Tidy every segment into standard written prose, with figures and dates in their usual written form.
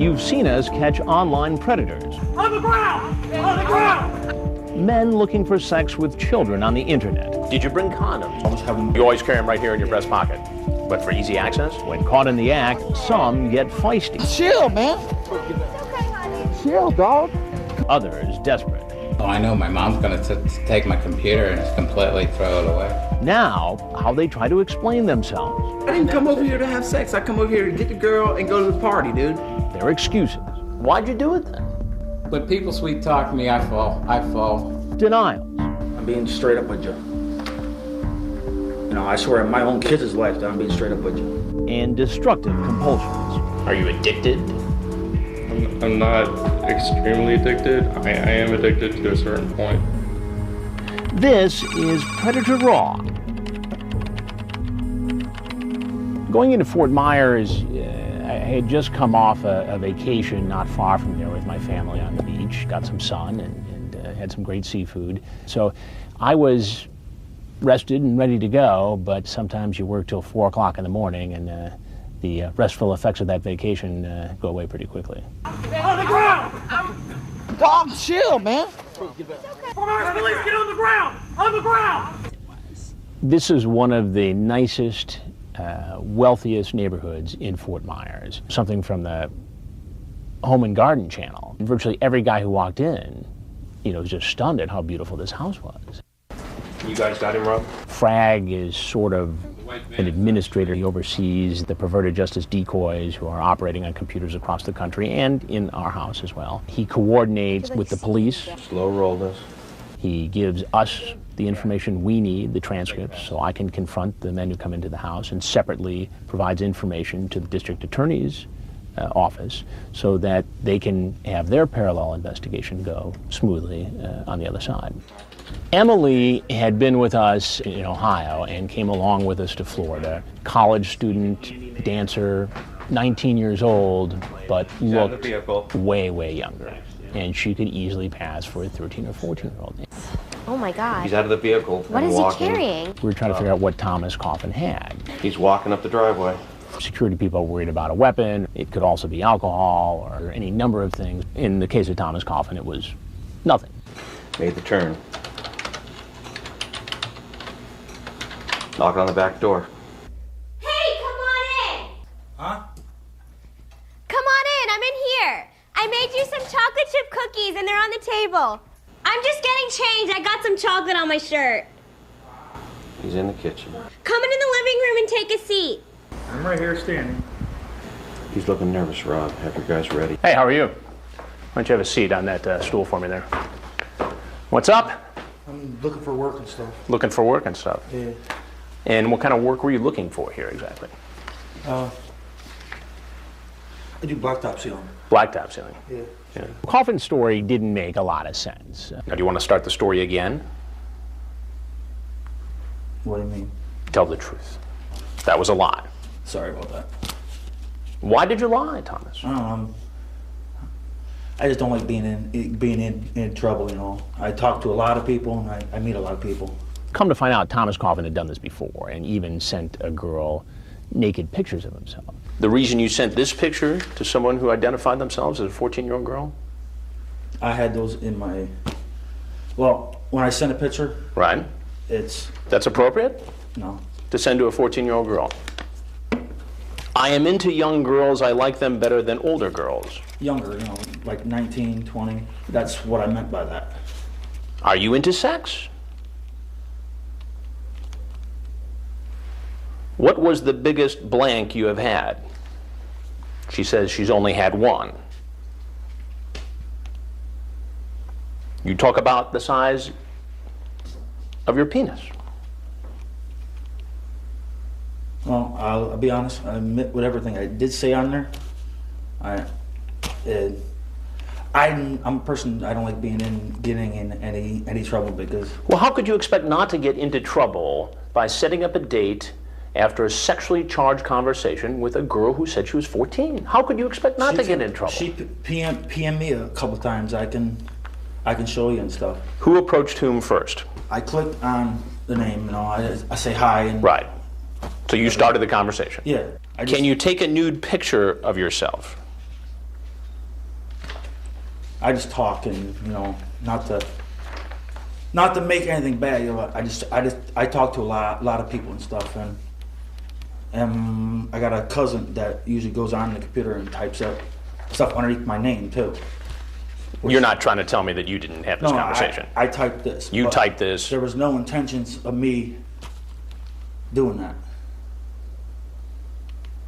you've seen us catch online predators. On the ground! On the ground! Men looking for sex with children on the internet. Did you bring condoms? You always carry them right here in your breast pocket. But for easy access? When caught in the act, some get feisty. Chill, man. Chill, dog. Others desperate. Oh, I know my mom's gonna take my computer and just completely throw it away. Now, how they try to explain themselves. I didn't come over here to have sex. I come over here to get the girl and go to the party, dude. Their excuses. Why'd you do it then? When people sweet talk me, I fall. Denials. I'm being straight up with you. You know, I swear in my own kids' life that I'm being straight up with you. And destructive compulsions. Are you addicted? I'm not extremely addicted. I am addicted to a certain point. This is Predator Raw. Going into Fort Myers, I had just come off a vacation not far from there with my family on the beach, got some sun and had some great seafood. So I was rested and ready to go, but sometimes you work till 4 o'clock in the morning and the restful effects of that vacation go away pretty quickly. On the ground! Dog, chill, man. Police, get on the ground! On the ground! This is one of the nicest, wealthiest neighborhoods in Fort Myers. Something from the Home and Garden channel. Virtually every guy who walked in, was just stunned at how beautiful this house was. You guys got him, Rob? Frag is sort of an administrator. He oversees the perverted justice decoys who are operating on computers across the country and in our house as well. He coordinates with the police. Slow roll this. He gives us the information we need, the transcripts, so I can confront the men who come into the house, and separately provides information to the district attorney's office so that they can have their parallel investigation go smoothly on the other side. Emily had been with us in Ohio and came along with us to Florida. College student, dancer, 19 years old, but looked way, way younger. And she could easily pass for a 13 or 14-year-old. Oh my God. He's out of the vehicle. What is he carrying? We were trying to figure out what Thomas Coffin had. He's walking up the driveway. Security people are worried about a weapon. It could also be alcohol or any number of things. In the case of Thomas Coffin, it was nothing. Made the turn. Knock on the back door. Hey, come on in! Huh? Come on in, I'm in here. I made you some chocolate chip cookies and they're on the table. I'm just getting changed. I got some chocolate on my shirt. He's in the kitchen. Come into the living room and take a seat. I'm right here standing. He's looking nervous, Rob. Have your guys ready. Hey, how are you? Why don't you have a seat on that stool for me there? What's up? I'm looking for work and stuff. Looking for work and stuff. Yeah. And what kind of work were you looking for here exactly? I do blacktop sealing. Blacktop sealing. Yeah. Coffin's story didn't make a lot of sense. Now, do you want to start the story again? What do you mean? Tell the truth. That was a lie. Sorry about that. Why did you lie, Thomas? I don't know. I just don't like being in trouble, I talk to a lot of people and I meet a lot of people. Come to find out, Thomas Coffin had done this before and even sent a girl naked pictures of himself. The reason you sent this picture to someone who identified themselves as a 14-year-old girl? I had those in my... Well, when I send a picture... Right. That's appropriate? No. To send to a 14-year-old girl? I am into young girls. I like them better than older girls. Younger, like 19, 20. That's what I meant by that. Are you into sex? What was the biggest blank you have had? She says she's only had one. You talk about the size of your penis. Well, I'll be honest. I admit with everything I did say on there. I'm a person. I don't like getting in any trouble because. Well, how could you expect not to get into trouble by setting up a date after a sexually charged conversation with a girl who said she was 14? How could you expect not to get in trouble? She PM me a couple times. I can show you and stuff. Who approached whom first? I clicked on the name. I say hi and. Right. So you started the conversation. Yeah. Can you take a nude picture of yourself? I just talk and, you know, not to make anything bad. You know, I talk to a lot of people and stuff, and I got a cousin that usually goes on the computer and types up stuff underneath my name too. You're not trying to tell me that you didn't have this conversation. I typed this. You typed this. There was no intentions of me doing that.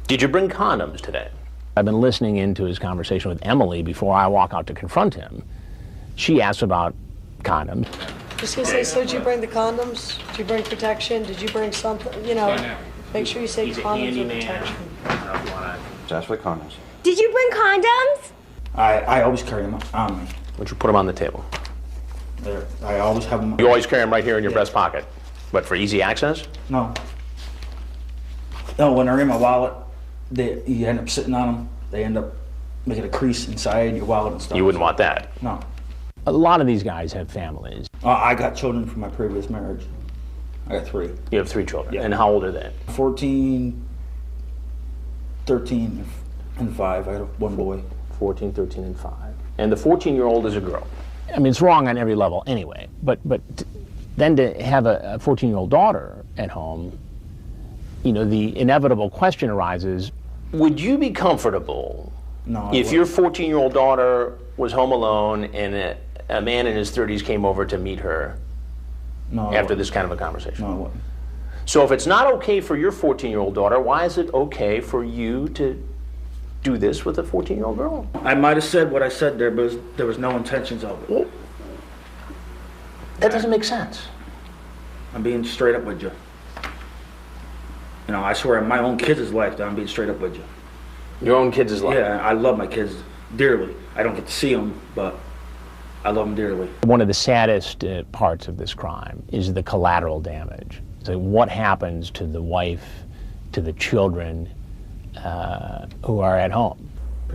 Did you bring condoms today? I've been listening into his conversation with Emily before I walk out to confront him. She asked about condoms. Just gonna say, so did you bring the condoms? Did you bring protection? Did you bring something? You know, make sure you say condoms and protection. Just for condoms. Did you bring condoms? I always carry them on me. Why don't you put them on the table? There, I always have them. You always carry them right here in your breast pocket. But for easy access? No. No, when they're in my wallet, you end up sitting on them. They end up making a crease inside your wallet and stuff. You wouldn't want that. No. A lot of these guys have families. I got children from my previous marriage. I got 3. You have 3 children. Yeah. And how old are they? 14, 13, and 5. I got 1 boy. 14, 13, and 5. And the 14-year-old is a girl. I mean, it's wrong on every level anyway. But then to have a 14-year-old daughter at home, you know, the inevitable question arises, would you be comfortable if your 14-year-old daughter was home alone and a man in his 30s came over to meet her after this kind of a conversation? No, I wouldn't. So if it's not okay for your 14-year-old daughter, why is it okay for you to do this with a 14-year-old girl? I might have said what I said there, but there was no intentions of it. Well, that doesn't make sense. I'm being straight up with you. You know, I swear on my own kids' life that I'm being straight up with you. Your own kids' life? Yeah, I love my kids dearly. I don't get to see them, but I love them dearly. One of the saddest parts of this crime is the collateral damage. So what happens to the wife, to the children who are at home?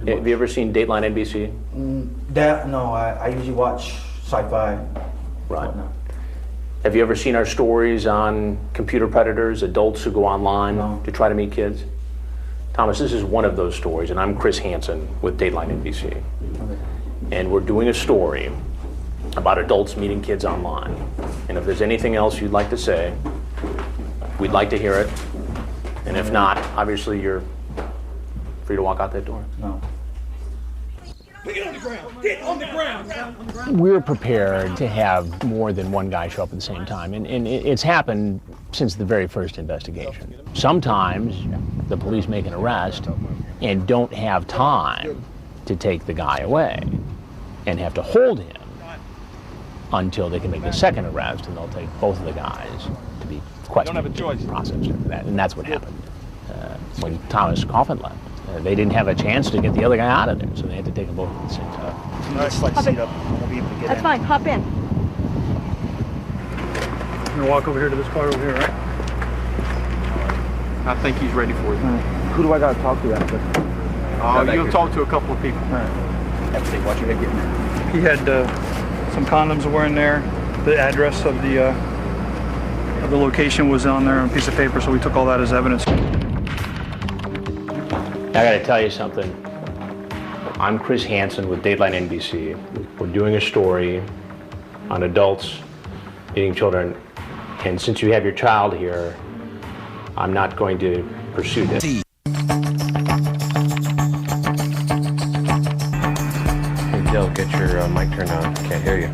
Have you ever seen Dateline NBC? No, I usually watch sci-fi. Right. Have you ever seen our stories on computer predators, adults who go online to try to meet kids? Thomas, this is one of those stories, and I'm Chris Hansen with Dateline NBC. Okay. And we're doing a story about adults meeting kids online. And if there's anything else you'd like to say, we'd like to hear it. And if not, obviously you're free to walk out that door. No. Get on the ground! Get on the ground! We're prepared to have more than one guy show up at the same time, and it's happened since the very first investigation. Sometimes the police make an arrest and don't have time to take the guy away and have to hold him until they can make a second arrest, and they'll take both of the guys to be questioned and processed for that. And that's what happened when Thomas Coffin left. They didn't have a chance to get the other guy out of there, so they had to take them both at the same time. Let's slide the seat up. I won't be able to get in. That's fine, hop in. I'm gonna walk over here to this car over here, right? I think he's ready for you. Who do I got to talk to after? You'll talk to a couple of people. All right. Everything. Watch your head getting there. He had some condoms that were in there. The address of the location was on there on a piece of paper, so we took all that as evidence. I gotta tell you something. I'm Chris Hansen with Dateline NBC. We're doing a story on adults meeting children, and since you have your child here, I'm not going to pursue this. Hey, Del, get your mic turned on. Can't hear you.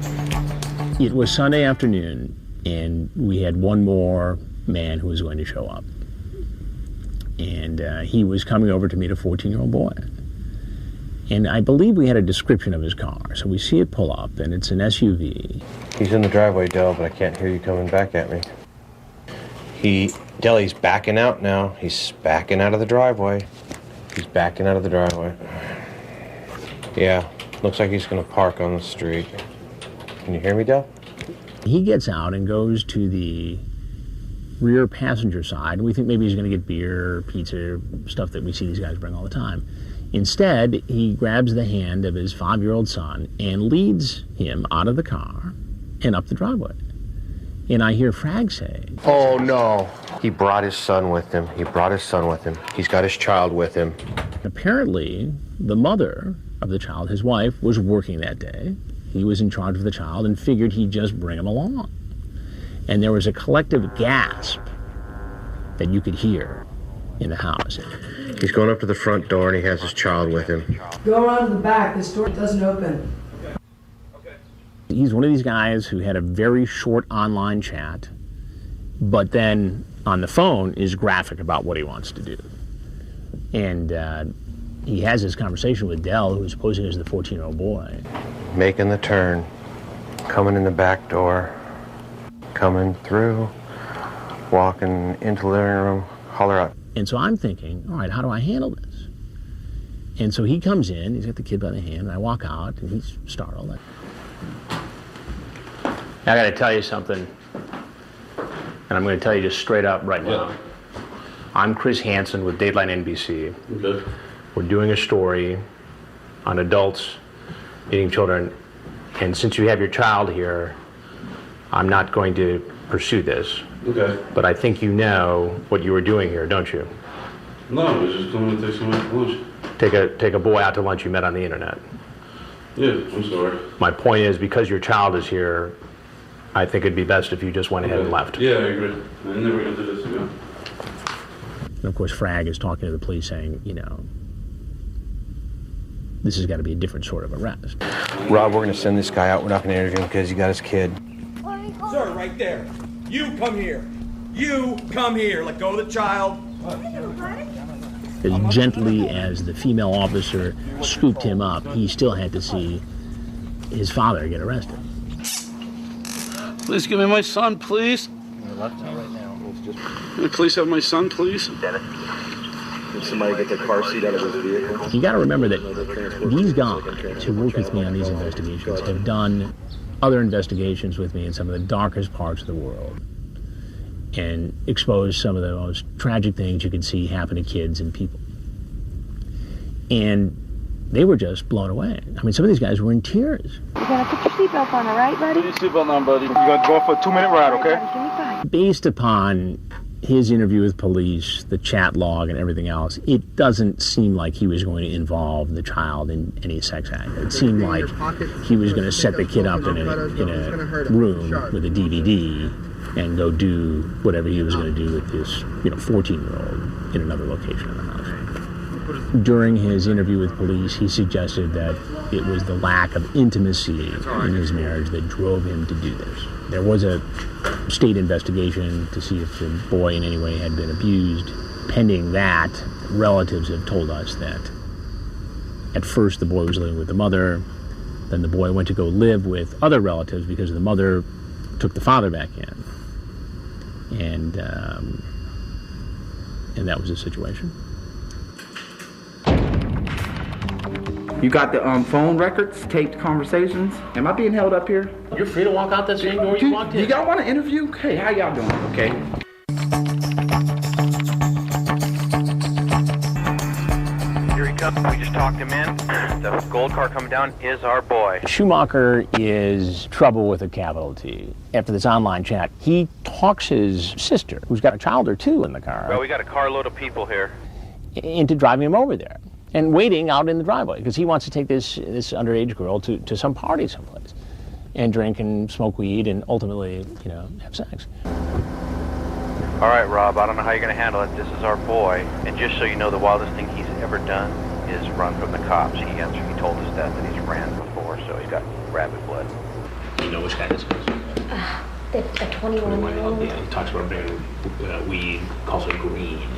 It was Sunday afternoon, and we had one more man who was going to show up. And he was coming over to meet a 14-year-old boy. And I believe we had a description of his car. So we see it pull up, and it's an SUV. He's in the driveway, Del, but I can't hear you coming back at me. Del, he's backing out now. He's backing out of the driveway. He's backing out of the driveway. Yeah, looks like he's going to park on the street. Can you hear me, Del? He gets out and goes to the rear passenger side, and we think maybe he's going to get beer, pizza, stuff that we see these guys bring all the time. Instead, he grabs the hand of his 5-year-old son and leads him out of the car and up the driveway. And I hear Frag say, Oh, no. He brought his son with him. He's got his child with him. apparently the mother of the child. His wife was working that day. He was in charge of the child and figured he'd just bring him along. And there was a collective gasp that you could hear in the house. He's going up to the front door and he has his child with him. Go around to the back. This door doesn't open. He's one of these guys who had a very short online chat, but then on the phone is graphic about what he wants to do. And he has this conversation with Dell, who's posing as the 14-year-old boy. Making the turn, coming in the back door, coming through, walking into the living room, holler out. And so I'm thinking, all right, how do I handle this? And so he comes in, he's got the kid by the hand, and I walk out, and he's startled. I gotta tell you something, and I'm gonna tell you just straight up right now. I'm Chris Hansen with Dateline NBC. Okay. We're doing a story on adults eating children, and since you have your child here, I'm not going to pursue this. Okay. But I think you know what you were doing here, don't you? No, I was just going to take someone to lunch. Take a boy out to lunch you met on the internet. Yeah, I'm sorry. My point is, because your child is here, I think it'd be best if you just went ahead and left. Yeah, I agree. I'm never going to do this again. And of course, Frag is talking to the police saying, you know, this has got to be a different sort of arrest. Rob, we're going to send this guy out. We're not going to interview him because he got his kid. Sir, right there. You come here. You come here. Let go of the child. As gently as the female officer scooped him up, he still had to see his father get arrested. Please give me my son, please. Please have my son, please. Can somebody get the car seat out of his vehicle? You got to remember that these guys who work with me on these investigations have done other investigations with me in some of the darkest parts of the world and exposed some of the most tragic things you could see happen to kids and people. And they were just blown away. I mean, some of these guys were in tears. You're gonna put your seatbelt on, all right, buddy? Put your seatbelt on, buddy. You're gonna go for a 2-minute ride, okay? Give me 5. Based upon his interview with police, the chat log, and everything else, it doesn't seem like he was going to involve the child in any sex act. It seemed like he was going to set the kid up in a room with a DVD and go do whatever he was going to do with this, 14-year-old in another location in the house. During his interview with police, he suggested that it was the lack of intimacy in his marriage that drove him to do this. There was a state investigation to see if the boy in any way had been abused. Pending that, relatives have told us that at first the boy was living with the mother, then the boy went to go live with other relatives because the mother took the father back in. And that was the situation. You got the phone records, taped conversations? Am I being held up here? You're free to walk out that same door you walked in. Do y'all want to interview? Hey, how y'all doing? Okay. Here he comes. We just talked him in. The gold car coming down is our boy. Schumacher is trouble with a capital T. After this online chat, he talks his sister, who's got a child or two in the car, Well, we got a carload of people here. into driving him over there and waiting out in the driveway because he wants to take this underage girl to some party someplace and drink and smoke weed and ultimately, have sex. All right, Rob, I don't know how you're going to handle it. This is our boy. And just so you know, the wildest thing he's ever done is run from the cops. He told us that he's ran before, so he's got rabid blood. You know which guy this is? A 21-year-old. Yeah, he talks about bringing weed, calls it green.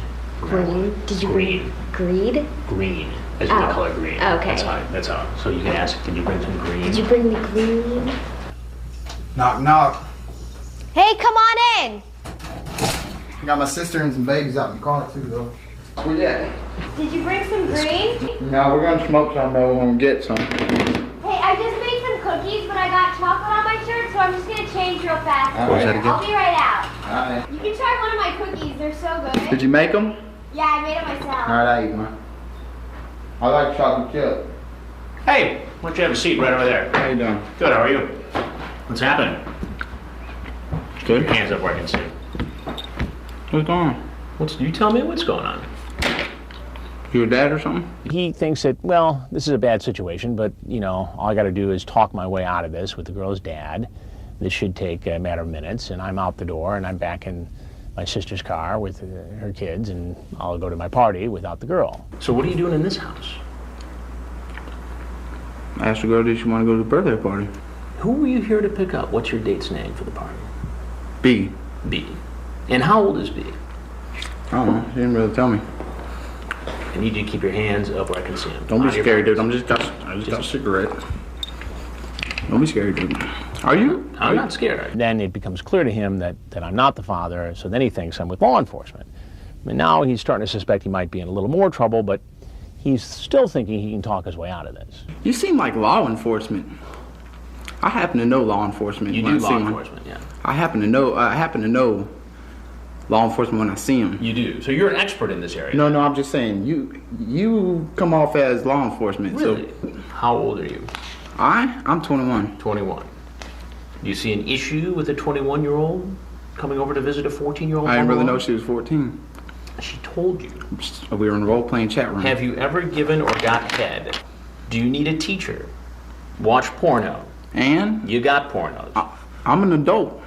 Green? Did you bring greed? Green, as in the color green. Okay. That's how. So you can ask, can you bring some green? Did you bring the green? Knock, knock. Hey, come on in! I got my sister and some babies out in the car too, though. Where you at? Did you bring some green? No, we're gonna smoke some, though. We're gonna get some. Hey, I just made some cookies, but I got chocolate on my shirt, so I'm just gonna change real fast. What was that again? I'll be right out. Alright. You can try one of my cookies, they're so good. Did you make them? Yeah, I made them myself. Alright, I eat one. I like chocolate chip. Hey, why don't you have a seat right over there? How you doing? Good, how are you? What's happening? Good. Your hands up where I can see. What's going on? You tell me what's going on. Your dad or something? He thinks that, well, this is a bad situation, but, you know, all I got to do is talk my way out of this with the girl's dad. This should take a matter of minutes, and I'm out the door, and I'm back in my sister's car with her kids, and I'll go to my party without the girl. So what are you doing in this house? I asked the girl, did she want to go to the birthday party? Who were you here to pick up? What's your date's name for the party? B. B. And how old is B? I don't know. She didn't really tell me. I need you to keep your hands up where I can see them. Don't be scared, dude. I just got a cigarette. Don't be scared, dude. Are you? I'm not scared. Then it becomes clear to him that I'm not the father, so then he thinks I'm with law enforcement. And now he's starting to suspect he might be in a little more trouble, but he's still thinking he can talk his way out of this. You seem like law enforcement. I happen to know law enforcement. You do law enforcement, yeah. I happen to know law enforcement when I see them. You do. So you're an expert in this area. No, I'm just saying you come off as law enforcement. Really? So how old are you? I'm 21. 21. Do you see an issue with a 21-year-old coming over to visit a 14-year-old? I didn't really know she was 14. She told you. We were in a role-playing chat room. Have you ever given or got head? Do you need a teacher? Watch porno. And? You got pornos. I'm an adult.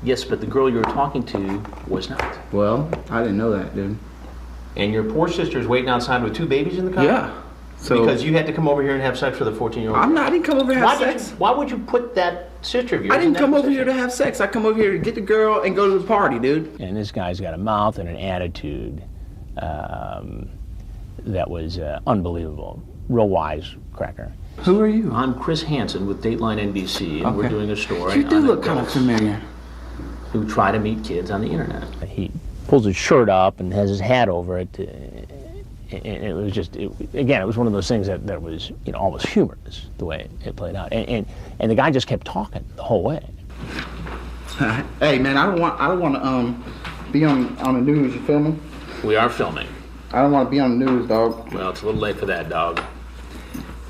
Yes, but the girl you were talking to was not. Well, I didn't know that, dude. And your poor sister's waiting outside with 2 babies in the car? Yeah. So because you had to come over here and have sex with a 14-year-old? I didn't come over here to have sex. Why would you put that sister of yours I didn't in come that over position? here to have sex. I come over here to get the girl and go to the party, dude. And this guy's got a mouth and an attitude that was unbelievable. Real wise cracker. Who are you? I'm Chris Hansen with Dateline NBC, and we're doing a story You do on look kind of familiar. who try to meet kids on the internet. He pulls his shirt up and has his hat over it. And it was just, again, it was one of those things that was, you know, almost humorous the way it played out. And the guy just kept talking the whole way. Hey man, I don't want to be on the news. You feel me? We are filming. I don't want to be on the news, dog. Well, it's a little late for that, dog.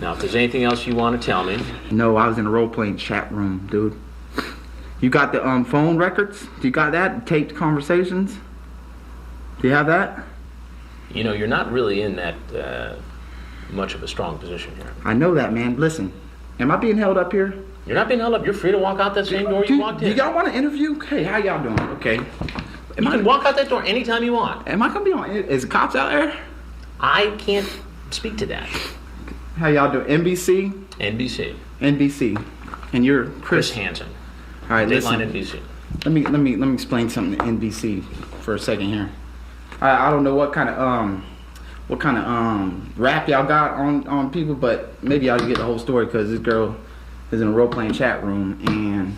Now, if there's anything else you want to tell me. No, I was in a role-playing chat room, dude. You got the phone records? Do you got that? Taped conversations? Do you have that? You know, you're not really in that much of a strong position here. I know that, man. Listen, am I being held up here? You're not being held up. You're free to walk out that same door you walked in. Do y'all want to interview? Hey, how y'all doing? Okay. You can walk out that door anytime you want. Am I going to be on? Is the cops out there? I can't speak to that. How y'all doing? NBC? NBC. And you're Chris Hansen. All right, Dateline listen. NBC. Let me explain something to NBC for a second here. I don't know what kind of rap y'all got on people, but maybe y'all get the whole story because this girl is in a role-playing chat room, and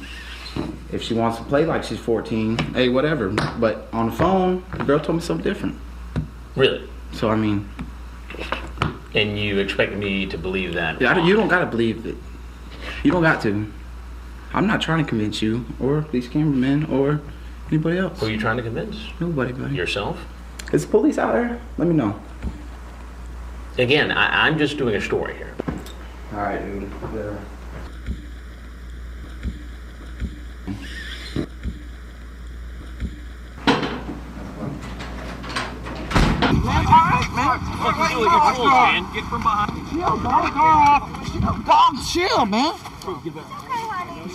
if she wants to play like she's 14, hey, whatever. But on the phone, the girl told me something different. Really? So I mean. And you expect me to believe that? Yeah, you don't gotta believe it. You don't got to. I'm not trying to convince you or these cameramen or anybody else. Who are you trying to convince? Nobody, buddy. Yourself? Is the police out there? Let me know. Again, I'm just doing a story here. All right, dude. Whatever. Get from behind. Chill, dog. Chill, man.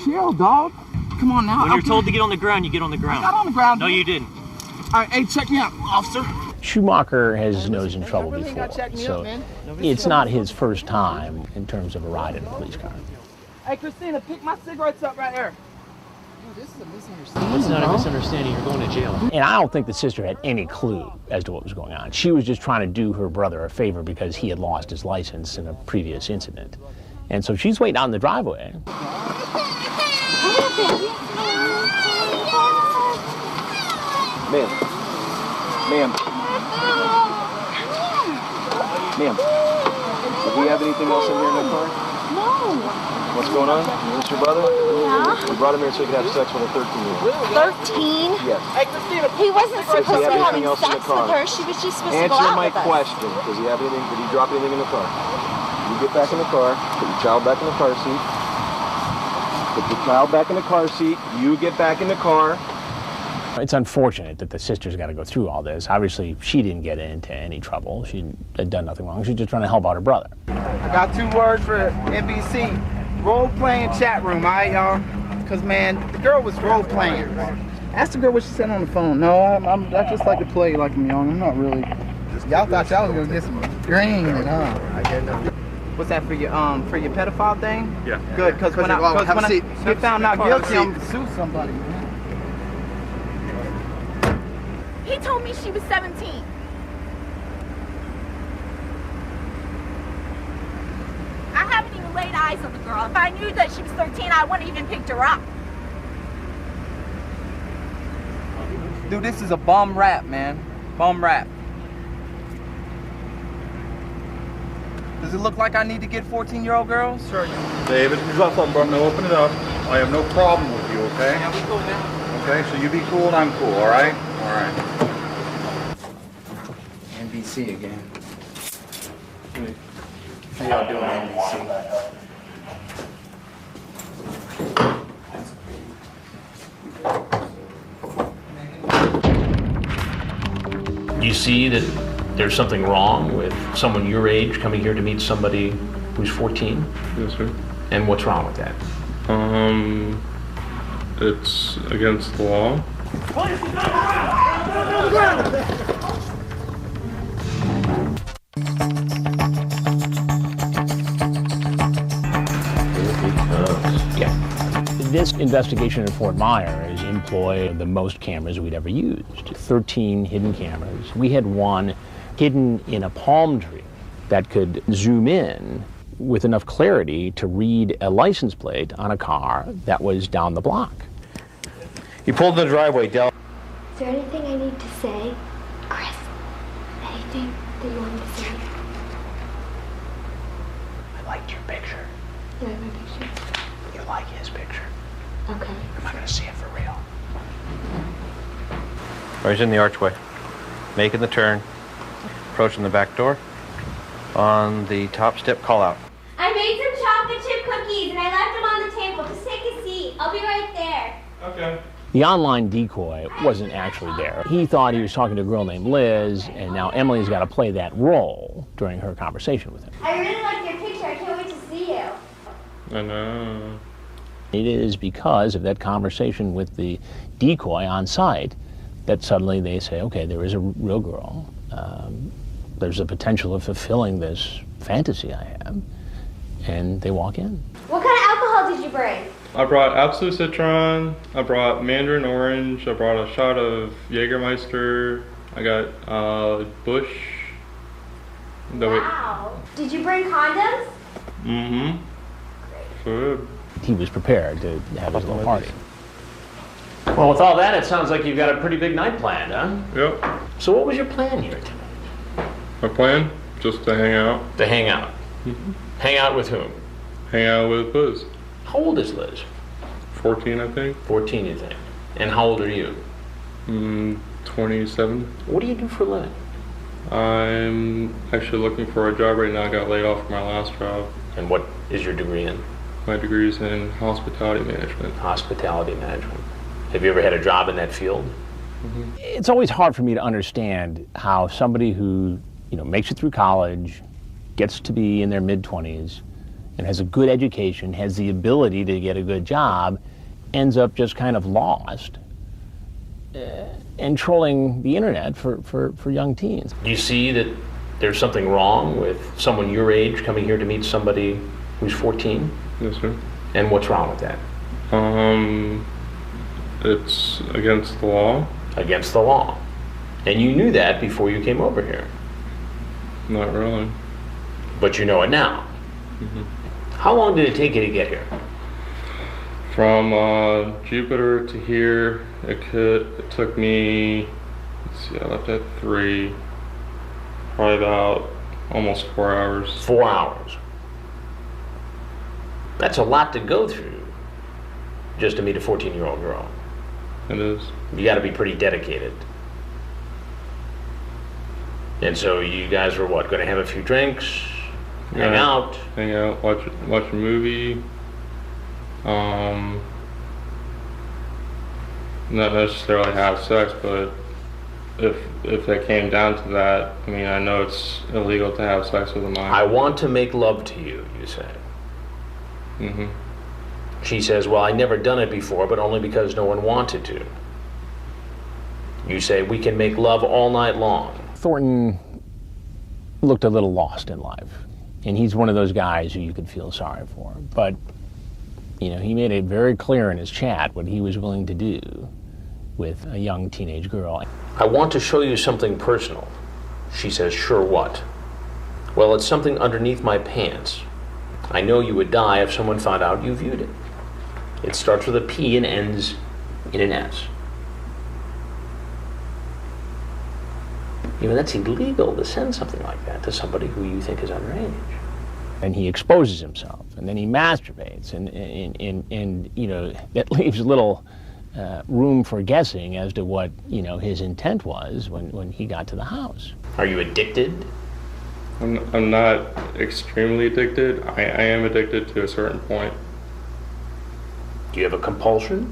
Chill, dog. Come on now. When you're told to get on the ground, you get on the ground. I got on the ground. No, you didn't. All right, hey, check me out, officer. Schumacher has his nose in trouble before, so it's not his first time in terms of a ride in a police car. Hey, Christina, pick my cigarettes up right there. This is a misunderstanding. It's not a misunderstanding. You're going to jail. And I don't think the sister had any clue as to what was going on. She was just trying to do her brother a favor because he had lost his license in a previous incident. And so she's waiting out in the driveway. Ma'am. Do we have anything else in here in the car? No. What's going on? Is this your brother? Yeah. We brought him here so he could have sex with a 13-year-old. 13? Yes. He wasn't supposed to be having else in the sex car? with her. She was just supposed to go Answer out my with us. question. Does he have anything? Did he drop anything in the car? You get back in the car. Put your child back in the car seat. Put your child back in the car seat. You get back in the car. It's unfortunate that the sister's got to go through all this. Obviously, she didn't get into any trouble. She had done nothing wrong. She's just trying to help out her brother. I got 2 words for NBC. Role-playing chat room, all right, y'all? Because, man, the girl was role-playing. Ask the girl what she said on the phone. No, I just like to play like I'm young. I'm not really. Y'all thought y'all was going to get some green, huh? I get nothing. What's that for your pedophile thing? Yeah. Good, because when I get found out guilty, I'm gonna sue somebody. He told me she was 17. I haven't even laid eyes on the girl. If I knew that she was 13, I wouldn't even picked her up. Dude, this is a bum rap, man. Bum rap. Does it look like I need to get 14-year-old girls? Sure. David, you got something, bro. Now open it up. I have no problem with you, okay? Yeah, we cool, man. Okay, so you be cool and I'm cool, all right? All right. NBC again. How y'all doing, NBC? Do you see that there's something wrong with someone your age coming here to meet somebody who's 14? Yes, sir. And what's wrong with that? It's against the law. Yeah. This investigation in Fort Myers employed the most cameras we'd ever used. 13 hidden cameras. We had one hidden in a palm tree that could zoom in with enough clarity to read a license plate on a car that was down the block. He pulled in the driveway, Del. Is there anything I need to say? Chris, anything that you want me to say? I liked your picture. You like my picture? You like his picture. Okay. Am I going to see it for real? He's in the archway, making the turn, approaching the back door. On the top step, call out. I made some chocolate chip cookies and I left them on the table. Just take a seat. I'll be right there. Okay. The online decoy wasn't actually there. He thought he was talking to a girl named Liz, and now Emily's got to play that role during her conversation with him. I really liked your picture. I can't wait to see you. I know. It is because of that conversation with the decoy on site that suddenly they say, okay, there is a real girl. There's a potential of fulfilling this fantasy I have. And they walk in. What kind of alcohol did you bring? I brought Absolute Citron, I brought Mandarin Orange, I brought a shot of Jägermeister, I got Bush. Wow. Did you bring condoms? Mm-hmm. Good. He was prepared to have his little party. Well, with all that, it sounds like you've got a pretty big night planned, huh? Yep. So what was your plan here tonight? My plan? Just to hang out. To hang out. Mm-hmm. Hang out with whom? Hang out with Liz. How old is Liz? 14, I think. 14, you think? And how old are you? 27. What do you do for a living? I'm actually looking for a job right now. I got laid off from my last job. And what is your degree in? My degree is in hospitality management. Hospitality management. Have you ever had a job in that field? Mm-hmm. It's always hard for me to understand how somebody who, makes it through college, gets to be in their mid-20s, and has a good education, has the ability to get a good job, ends up just kind of lost and trolling the internet for young teens. Do you see that there's something wrong with someone your age coming here to meet somebody who's 14? Yes, sir. And what's wrong with that? It's against the law. Against the law. And you knew that before you came over here? Not really. But you know it now? Mm-hmm. How long did it take you to get here? From Jupiter to here, it took me, let's see, I left at 3, probably about almost 4 hours. 4 hours. That's a lot to go through just to meet a 14-year-old girl. It is. You got to be pretty dedicated. And so you guys were what, going to have a few drinks, hang out, watch a movie. not necessarily have sex, but if it came down to that, I mean, I know it's illegal to have sex with a minor. I want to make love to you, you say. Mm-hmm. She says, well, I never done it before, but only because no one wanted to. You say, we can make love all night long. Thornton looked a little lost in life, and he's one of those guys who you could feel sorry for. But, you know, he made it very clear in his chat what he was willing to do with a young teenage girl. I want to show you something personal. She says, sure, what? Well, it's something underneath my pants. I know you would die if someone found out you viewed it. It starts with a P and ends in an S. You know, that's illegal to send something like that to somebody who you think is underage. And he exposes himself, and then he masturbates, and you know, that leaves little room for guessing as to what, you know, his intent was when he got to the house. Are you addicted? I'm not extremely addicted. I am addicted to a certain point. Do you have a compulsion?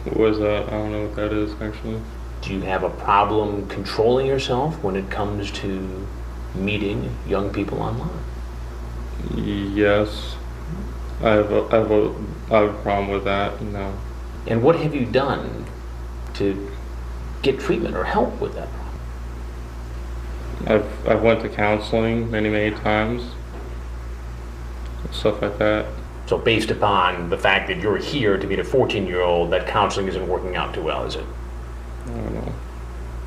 What was that? I don't know what that is, actually. Do you have a problem controlling yourself when it comes to meeting young people online? Yes. I have a problem with that, no. And what have you done to get treatment or help with that problem? I've went to counseling many times. Stuff like that. So based upon the fact that you're here to meet a 14-year-old, that counseling isn't working out too well, is it? I don't know.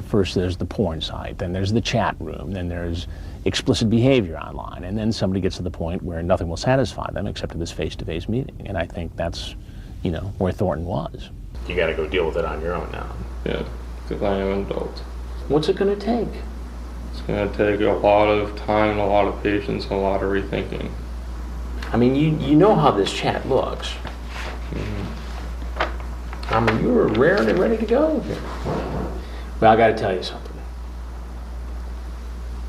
First there's the porn site, then there's the chat room, then there's explicit behavior online, and then somebody gets to the point where nothing will satisfy them except this face-to-face meeting. And I think that's, you know, where Thornton was. You got to go deal with it on your own now. Yeah, because I am an adult. What's it going to take? It's going to take a lot of time and a lot of patience and a lot of rethinking. I mean, you know how this chat looks. Mm-hmm. I mean, you were raring and ready to go. Well, I got to tell you something.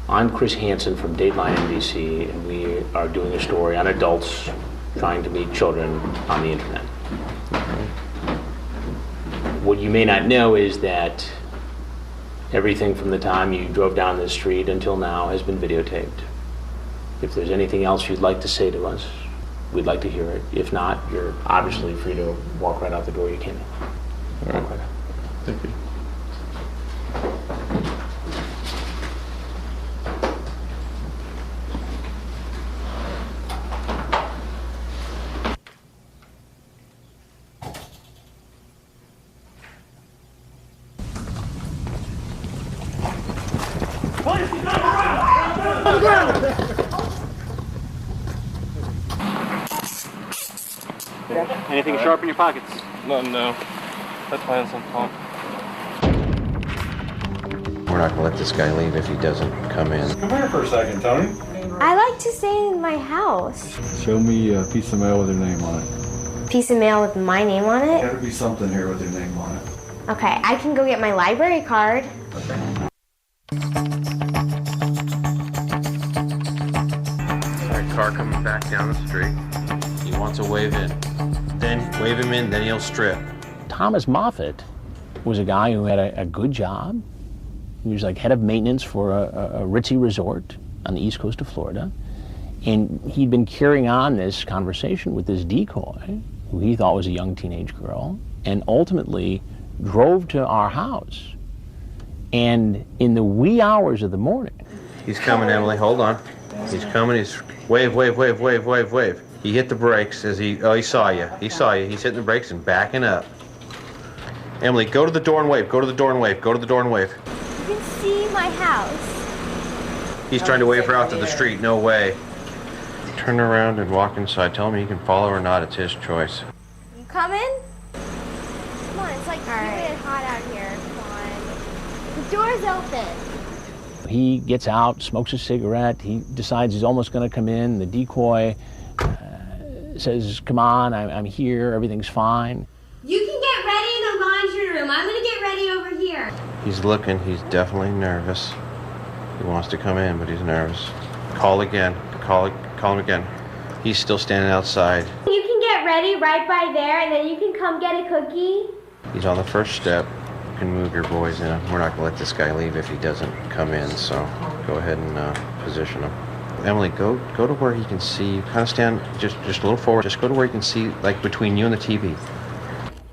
I'm Chris Hansen from Dateline NBC, and we are doing a story on adults trying to meet children on the internet. What you may not know is that everything from the time you drove down this street until now has been videotaped. If there's anything else you'd like to say to us, we'd like to hear it. If not, you're obviously free to walk right out the door you came in. All right. Thank you. Anything sharp in your pockets? No. That's fine, some pump. We're not gonna let this guy leave if he doesn't come in. Come here for a second, Tony. I like to stay in my house. Show me a piece of mail with your name on it. Piece of mail with my name on it? Gotta be something here with your name on it. Okay, I can go get my library card. That car coming back down the street. He wants to wave in. Then wave him in, then he'll strip. Thomas Moffett was a guy who had a good job. He was like head of maintenance for a ritzy resort on the east coast of Florida. And he'd been carrying on this conversation with this decoy, who he thought was a young teenage girl, and ultimately drove to our house. And in the wee hours of the morning... He's coming, Emily, hold on. He's coming, he's wave, wave, wave, wave, wave, wave. He hit the brakes as he saw you. He saw you. He's hitting the brakes and backing up. Emily, go to the door and wave. Go to the door and wave. Go to the door and wave. You can see my house. He's trying to wave her out to the street. No way. Turn around and walk inside. Tell him he can follow or not. It's his choice. You coming? Come on, it's like really hot out here. Come on. The door's open. He gets out, smokes a cigarette. He decides he's almost going to come in. The decoy says, come on, I'm here. Everything's fine. You can get ready in the laundry room. I'm going to get ready over here. He's looking. He's definitely nervous. He wants to come in, but he's nervous. Call again. Call him again. He's still standing outside. You can get ready right by there, and then you can come get a cookie? He's on the first step. You can move your boys in. We're not going to let this guy leave if he doesn't come in, so go ahead and position him. Emily, go to where he can see you. Kind of stand just a little forward. Just go to where you can see, like, between you and the TV.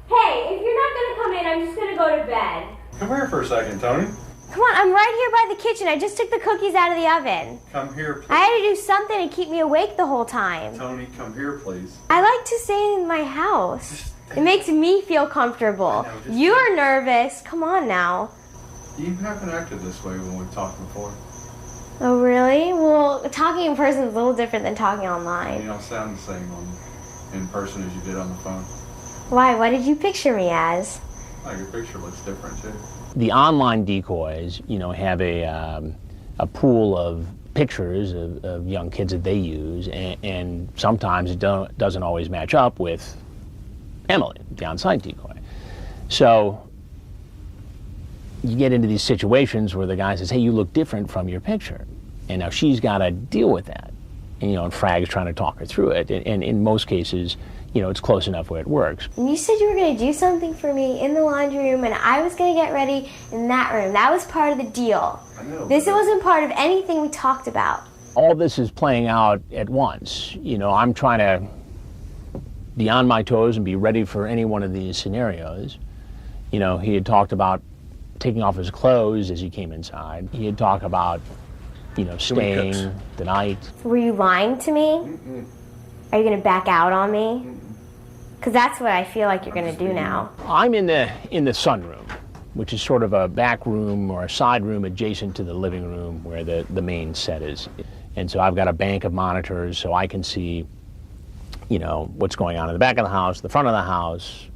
Hey, if you're not going to come in, I'm just going to go to bed. Come here for a second, Tony. Come on, I'm right here by the kitchen. I just took the cookies out of the oven. Come here, please. I had to do something to keep me awake the whole time. Tony, come here, please. I like to stay in my house. It makes me feel comfortable. You're nervous. Come on now. You haven't acted this way when we've talked before. Oh, really? Well, talking in person is a little different than talking You online. don't sound the same in person as you did on the phone. Why? What did you picture me as? Like, your picture looks different, too. The online decoys, have a pool of pictures of young kids that they use, and sometimes it doesn't always match up with Emily, the on-site decoy. So you get into these situations where the guy says, hey, you look different from your picture. And now she's got to deal with that. And Frag's trying to talk her through it. And in most cases, it's close enough where it works. And you said you were going to do something for me in the laundry room, and I was going to get ready in that room. That was part of the deal. I know. This wasn't part of anything we talked about. All this is playing out at once. I'm trying to be on my toes and be ready for any one of these scenarios. He had talked about taking off his clothes as he came inside. He had talked about, staying the night. Were you lying to me? Are you going to back out on me? Because that's what I feel like you're going to do now. I'm in the sunroom, which is sort of a back room or a side room adjacent to the living room where the main set is. And so I've got a bank of monitors so I can see, what's going on in the back of the house, the front of the house,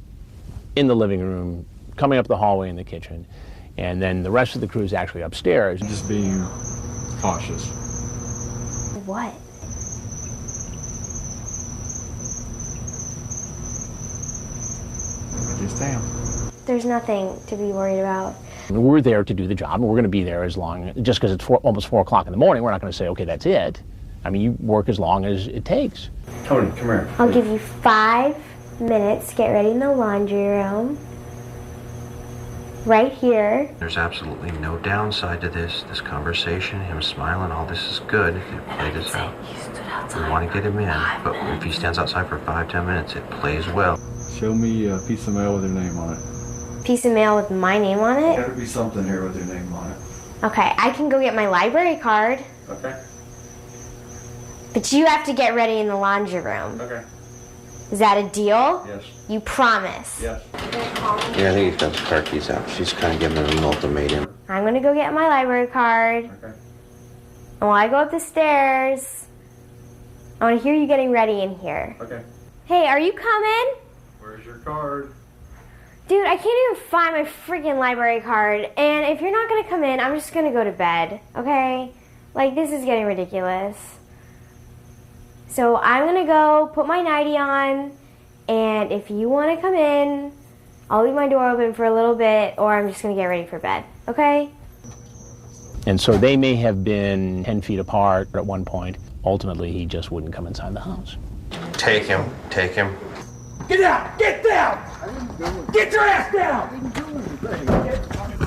in the living room, coming up the hallway in the kitchen. And then the rest of the crew is actually upstairs. Just being cautious. What? Just damn. There's nothing to be worried about. We're there to do the job, and we're going to be there as long, just because it's almost 4 o'clock in the morning, we're not going to say, okay, that's it. I mean, you work as long as it takes. Tony, come here. I'll give you 5 minutes to get ready in the laundry room. Right here. There's absolutely no downside to this conversation, him smiling, all this is good. If you play this out, we want to get him in, but if he stands outside for 5-10 minutes, it plays well. Show me a piece of mail with your name on it. Piece of mail with my name on it? Gotta be something here with your name on it. Okay, I can go get my library card. Okay. But you have to get ready in the laundry room. Okay. Is that a deal? Yes. You promise? Yes. Yeah, I think he's got the car keys out. She's kind of giving him an ultimatum. I'm gonna go get my library card. Okay. And while I go up the stairs, I wanna hear you getting ready in here. Okay. Hey, are you coming? Where's your card? Dude, I can't even find my freaking library card. And if you're not gonna come in, I'm just gonna go to bed, okay? Like, this is getting ridiculous. So I'm gonna go put my nightie on, and if you wanna come in, I'll leave my door open for a little bit, or I'm just gonna get ready for bed, okay? And so they may have been 10 feet apart at one point. Ultimately, he just wouldn't come inside the house. Take him. Get down! Get down! Get your ass down!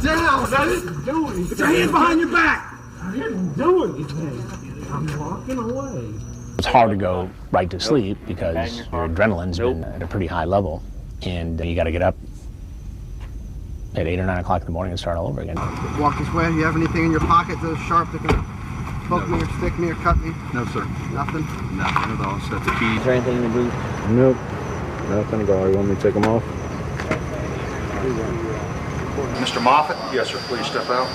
Down! I didn't do anything. Put your hands behind your back! I didn't do anything. I'm walking away. It's hard to go right to sleep because your adrenaline's been at a pretty high level, and you got to get up at 8 or 9 o'clock in the morning and start all over again. Walk this way. You have anything in your pocket that's sharp that can poke me or stick me or cut me? No, sir. Nothing? Nothing at all. Set the keys. Is there anything in the boot? Nope. Nothing at all. You want me to take them off? Mr. Moffat? Yes, sir. Please step out.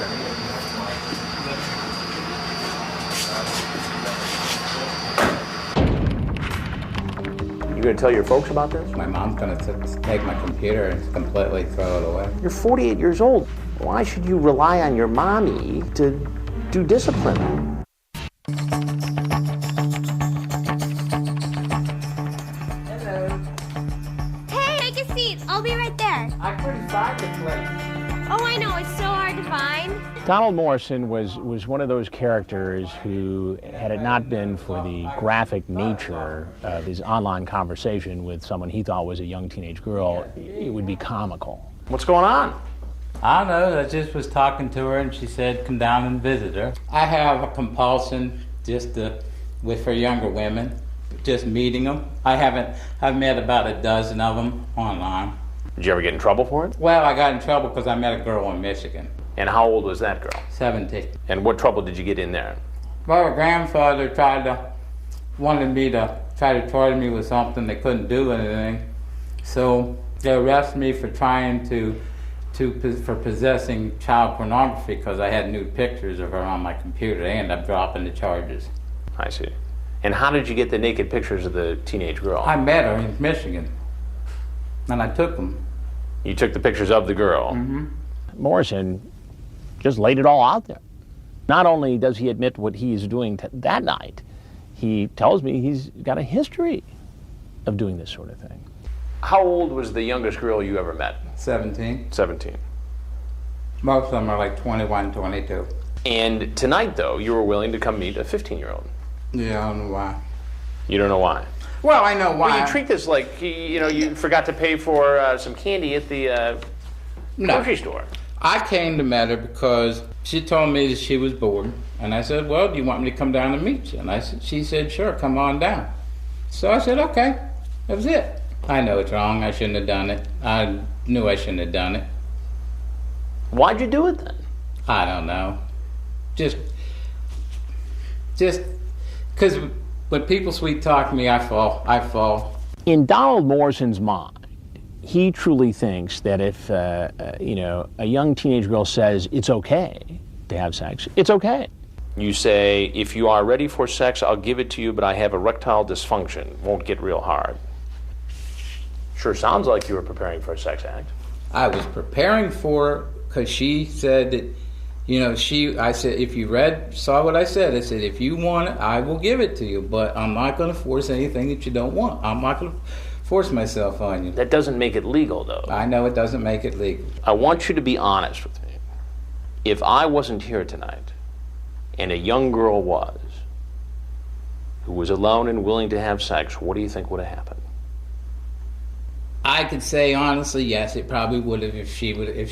You gonna tell your folks about this? My mom's gonna take my computer and completely throw it away. You're 48 years old. Why should you rely on your mommy to do discipline? Hey, take a seat. I'll be right there. I couldn't find the place. Oh, I know. It's so hard hard to find. Donald Morrison was one of those characters who, had it not been for the graphic nature of his online conversation with someone he thought was a young teenage girl, it would be comical. What's going on? I don't know. I just was talking to her, and she said, "Come down and visit her." I have a compulsion with for younger women, just meeting them. I've met about a dozen of them online. Did you ever get in trouble for it? Well, I got in trouble because I met a girl in Michigan. And how old was that girl? 17. And what trouble did you get in there? Well, her grandfather wanted me to try to charge me with something. They couldn't do anything, so they arrested me for trying for possessing child pornography because I had nude pictures of her on my computer. They ended up dropping the charges. I see. And how did you get the naked pictures of the teenage girl? I met her in Michigan, and I took them. You took the pictures of the girl? Mm-hmm. Morrison just laid it all out there. Not only does he admit what he is doing that night, he tells me he's got a history of doing this sort of thing. How old was the youngest girl you ever met? 17. 17. Most of them are like 21, 22. And tonight, though, you were willing to come meet a 15-year-old. Yeah, I don't know why. You don't know why? Well, I know why. Well, you treat this like, you forgot to pay for some candy at the grocery store. I came to meet her because she told me that she was bored. And I said, well, do you want me to come down and meet you? And she said, sure, come on down. So I said, okay. That was it. I know it's wrong. I shouldn't have done it. I knew I shouldn't have done it. Why'd you do it then? I don't know. Just because when people sweet talk me, I fall. In Donald Morrison's mind, he truly thinks that if a young teenage girl says it's okay to have sex, it's okay. You say, if you are ready for sex, I'll give it to you, but I have erectile dysfunction. Won't get real hard. Sure sounds like you were preparing for a sex act. I was preparing for, because she said that, I said, if you saw what I said, if you want it, I will give it to you, but I'm not going to force anything that you don't want. I'm not going to force myself on you. That doesn't make it legal, though. I know it doesn't make it legal. I want you to be honest with me. If I wasn't here tonight, and a young girl was, who was alone and willing to have sex, what do you think would have happened? I could say honestly, yes, it probably would have if she would have,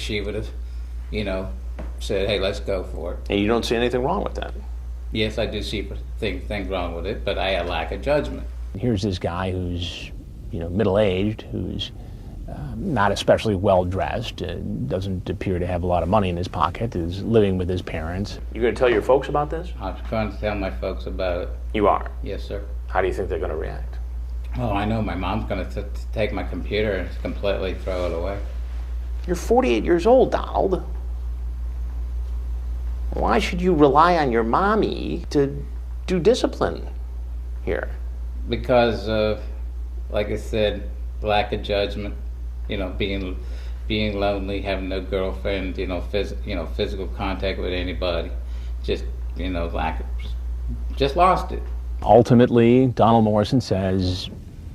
said, hey, let's go for it. And you don't see anything wrong with that? Yes, I do see things wrong with it, but I have lack of judgment. Here's this guy who's, middle-aged, who's not especially well-dressed, doesn't appear to have a lot of money in his pocket, is living with his parents. You going to tell your folks about this? I'm going to tell my folks about it. You are? Yes, sir. How do you think they're going to react? Oh, I know. My mom's going to take my computer and completely throw it away. You're 48 years old, Donald. Why should you rely on your mommy to do discipline here? Because of, like I said, lack of judgment. Being lonely, having no girlfriend. Physical contact with anybody. Just just lost it. Ultimately, Donald Morrison says,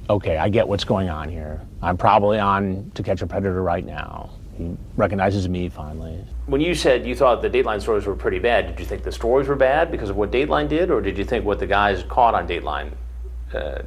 okay, I get what's going on here. I'm probably on To Catch a Predator right now. He recognizes me finally. When you said you thought the Dateline stories were pretty bad, did you think the stories were bad because of what Dateline did, or did you think what the guys caught on Dateline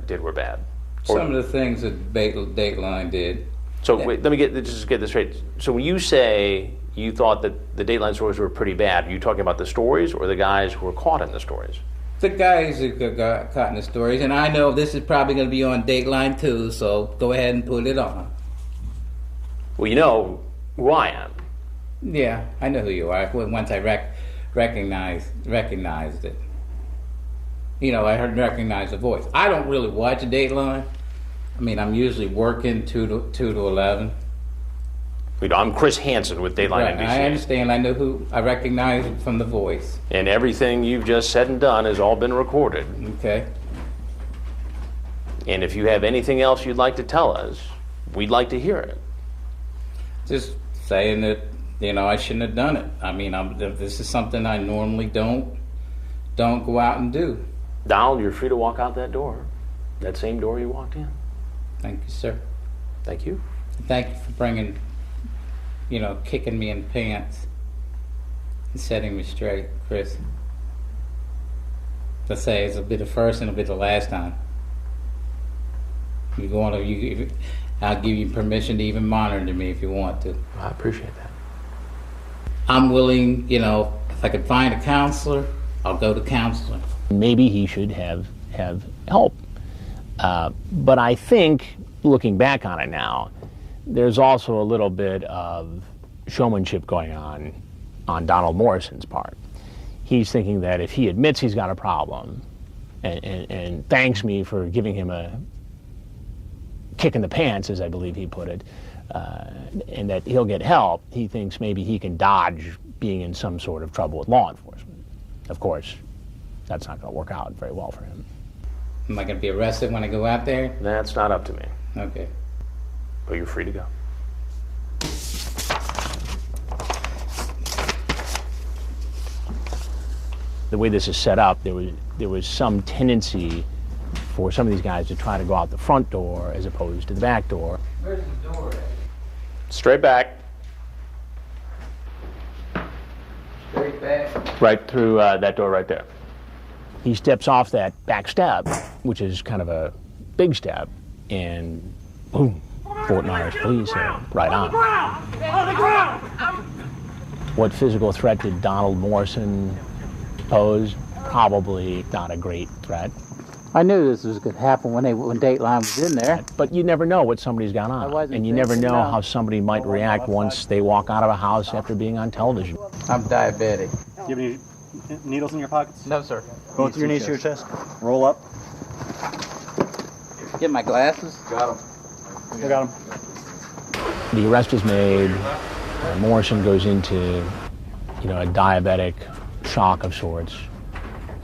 did were bad? Some of the things that Dateline did. So wait, let me get this straight. So when you say you thought that the Dateline stories were pretty bad, are you talking about the stories or the guys who were caught in the stories? The guys who got caught in the stories, and I know this is probably going to be on Dateline too, so go ahead and put it on. Well, you know who I am. Yeah, I know who you are. Once I recognized it. I recognized the voice. I don't really watch Dateline. I mean, I'm usually working 2 to 11. I'm Chris Hansen with Dateline right, NBC. I understand. I know who. I recognize it from the voice. And everything you've just said and done has all been recorded. Okay. And if you have anything else you'd like to tell us, we'd like to hear it. Just saying that, I shouldn't have done it. I mean, this is something I normally don't go out and do. Donald, you're free to walk out that door. That same door you walked in. Thank you, sir. Thank you. Thank you for bringing, kicking me in the pants. setting me straight, Chris. Let's say it's a bit the first and a bit the last time. I'll give you permission to even monitor me if you want to. I appreciate that. I'm willing, if I could find a counselor, I'll go to counseling. Maybe he should have help. But I think, looking back on it now, there's also a little bit of showmanship going on Donald Morrison's part. He's thinking that if he admits he's got a problem and thanks me for giving him a kick in the pants, as I believe he put it, and that he'll get help, he thinks maybe he can dodge being in some sort of trouble with law enforcement. Of course, that's not going to work out very well for him. Am I going to be arrested when I go out there? That's not up to me. Okay. But you're free to go. The way this is set up, there was some tendency for some of these guys to try to go out the front door as opposed to the back door. Where's the door at? Straight back. Straight back? Right through that door right there. He steps off that back step, which is kind of a big step, and boom, Fort Myers police are right on. On the ground! What physical threat did Donald Morrison pose? Probably not a great threat. I knew this was going to happen when Dateline was in there. But you never know what somebody's got on. And you never know how somebody might react once they walk out of a house after being on television. I'm diabetic. Do you have any needles in your pockets? No, sir. Go through your knees to your chest. Roll up. Get my glasses. Got them. I got them. The arrest is made. Morrison goes into, a diabetic shock of sorts.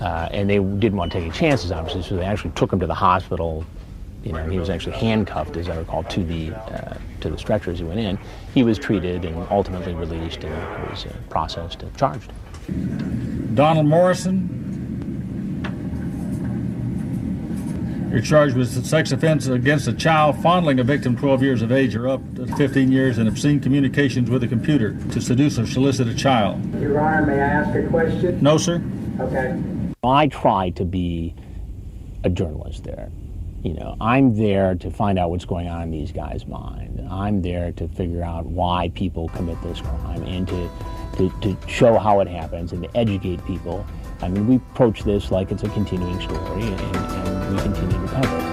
And they didn't want to take any chances, obviously, so they actually took him to the hospital. And he was actually handcuffed, as I recall, to the stretcher as he went in. He was treated and ultimately released and was processed and charged. Donald Morrison, you're charged with a sex offense against a child, fondling a victim 12 years of age or up to 15 years, and obscene communications with a computer to seduce or solicit a child. Your Honor, may I ask a question? No, sir. Okay. I try to be a journalist there. I'm there to find out what's going on in these guys' mind. I'm there to figure out why people commit this crime and to show how it happens and to educate people. I mean, we approach this like it's a continuing story, and we continue to cover it.